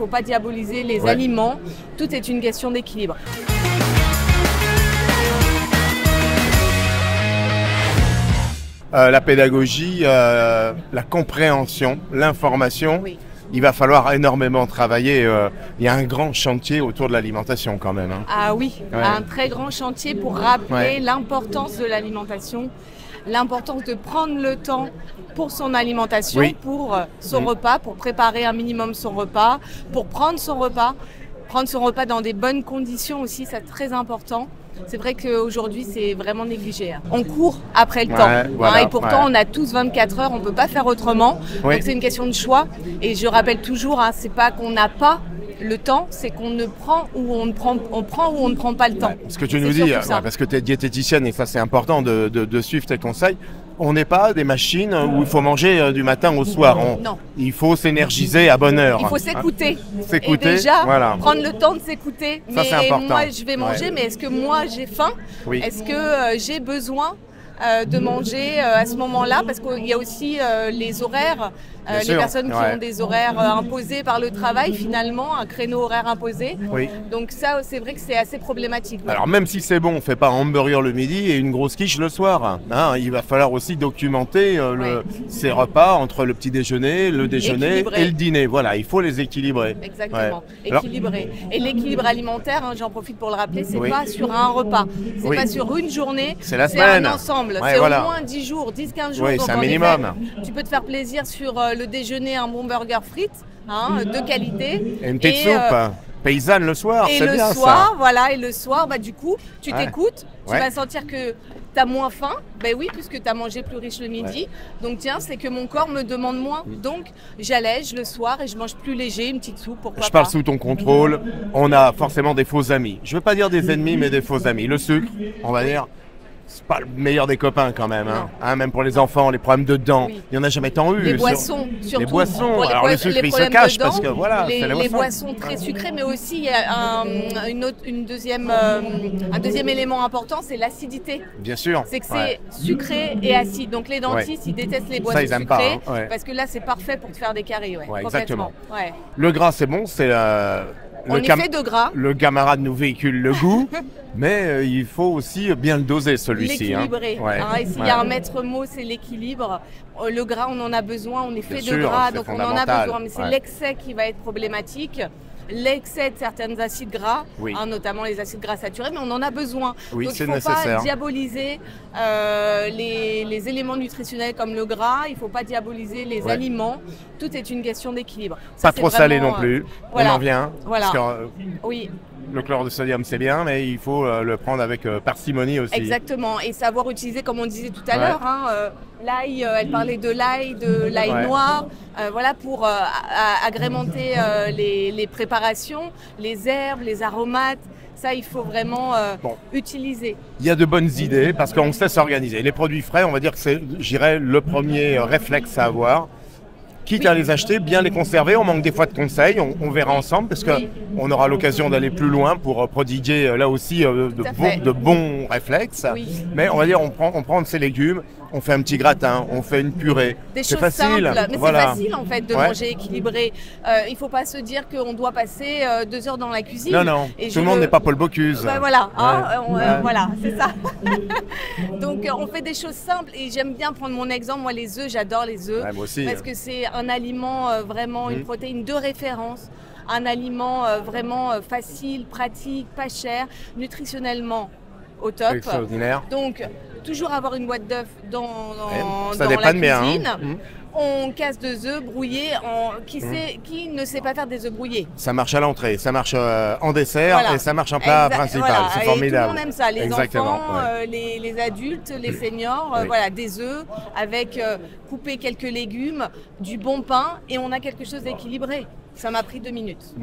faut pas diaboliser les aliments. Tout est une question d'équilibre. La pédagogie, la compréhension, l'information, il va falloir énormément travailler. Il y a un grand chantier autour de l'alimentation quand même. Hein. Ah oui, un très grand chantier pour rappeler l'importance de l'alimentation, l'importance de prendre le temps pour son alimentation, pour son repas, pour préparer un minimum son repas, pour prendre son repas dans des bonnes conditions aussi, c'est très important. C'est vrai qu'aujourd'hui, c'est vraiment négligé. On court après le temps. Et pourtant, on a tous 24 heures, on ne peut pas faire autrement. Donc, c'est une question de choix. Et je rappelle toujours, c'est pas qu'on n'a pas le temps, c'est qu'on ne prend ou on prend ou on ne prend pas le temps. Ce que tu nous dis, parce que tu es diététicienne et ça, c'est important de suivre tes conseils. On n'est pas des machines où il faut manger du matin au soir. Non. Il faut s'énergiser à bonne heure. Il faut s'écouter. S'écouter, et déjà, prendre le temps de s'écouter. Ça, c'est important. Moi, je vais manger, mais est-ce que moi, j'ai faim? Est-ce que j'ai besoin de manger à ce moment-là? Parce qu'il y a aussi les horaires. Les personnes qui ont des horaires imposés par le travail, finalement, un créneau horaire imposé. Donc ça, c'est vrai que c'est assez problématique. Alors même si c'est bon, on ne fait pas un hamburger le midi et une grosse quiche le soir. Hein, il va falloir aussi documenter ces repas entre le petit déjeuner, le déjeuner et le dîner. Voilà, il faut les équilibrer. Exactement, équilibrer. Et l'équilibre alimentaire, j'en profite pour le rappeler, c'est pas sur un repas. C'est pas sur une journée, c'est la semaine. Un ensemble. C'est au moins 10 jours, 10-15 jours. Oui, c'est un minimum. Tu peux te faire plaisir sur le déjeuner, un bon burger frites, de qualité. Et une petite soupe paysanne le soir, c'est bien ça. Et le soir, du coup, tu t'écoutes, tu vas sentir que tu as moins faim, puisque tu as mangé plus riche le midi. Donc tiens, c'est que mon corps me demande moins. Donc j'allège le soir et je mange plus léger, une petite soupe, pourquoi pas. Je parle sous ton contrôle, on a forcément des faux amis. Je veux pas dire des ennemis, mais des faux amis. Le sucre, on va dire, c'est pas le meilleur des copains quand même. Même pour les enfants, les problèmes de dents, il n'y en a jamais tant eu. Les boissons, surtout. Les boissons, alors le sucre, il se cache parce que les boissons très sucrées, mais aussi il y a un deuxième élément important, c'est l'acidité. Bien sûr. C'est que c'est sucré et acide. Donc les dentistes, ils détestent les boissons sucrées parce que là, c'est parfait pour te faire des caries. Exactement. Le gras, c'est bon, c'est de gras. Le camarade nous véhicule le goût, mais il faut aussi bien le doser celui-ci. L'équilibrer. Et s'il y a un maître mot, c'est l'équilibre. Le gras, on en a besoin, on est fait de gras, donc on en a besoin. Mais c'est l'excès qui va être problématique. L'excès de certains acides gras, notamment les acides gras saturés, mais on en a besoin. Donc il ne faut pas diaboliser les éléments nutritionnels comme le gras, il ne faut pas diaboliser les aliments. Tout est une question d'équilibre. Pas trop salé non plus, on en vient. Voilà. Parce que, le chlore de sodium, c'est bien, mais il faut le prendre avec parcimonie aussi. Exactement, et savoir utiliser, comme on disait tout à l'heure, l'ail, elle parlait de l'ail noir, pour agrémenter les préparations, les herbes, les aromates. Ça, il faut vraiment utiliser. Il y a de bonnes idées parce qu'on sait s'organiser. Les produits frais, on va dire que c'est, le premier réflexe à avoir. Quitte à les acheter, bien les conserver. On manque des fois de conseils, on verra ensemble parce qu'on aura l'occasion d'aller plus loin pour prodiguer là aussi de bons réflexes. Mais on va dire, on prend ces légumes, on fait un petit gratin, on fait une purée. Des choses simples, mais c'est facile en fait de manger équilibré. Il ne faut pas se dire qu'on doit passer 2 heures dans la cuisine. Non, tout le monde n'est pas Paul Bocuse. Voilà, c'est ça. Donc on fait des choses simples et j'aime bien prendre mon exemple. Moi, les œufs, j'adore les œufs. Moi aussi. Parce que c'est un aliment vraiment, une protéine de référence. Un aliment vraiment facile, pratique, pas cher, nutritionnellement au top. Extraordinaire. Donc, toujours avoir une boîte d'œufs dans ça la dépanne cuisine. Bien. On casse 2 œufs brouillés. Qui ne sait pas faire des œufs brouillés? Ça marche à l'entrée, ça marche en dessert et ça marche en plat principal. C'est formidable. Tout le monde aime ça. Les enfants, les adultes, les seniors. Des œufs avec couper quelques légumes, du bon pain et on a quelque chose d'équilibré. Ça m'a pris 2 minutes.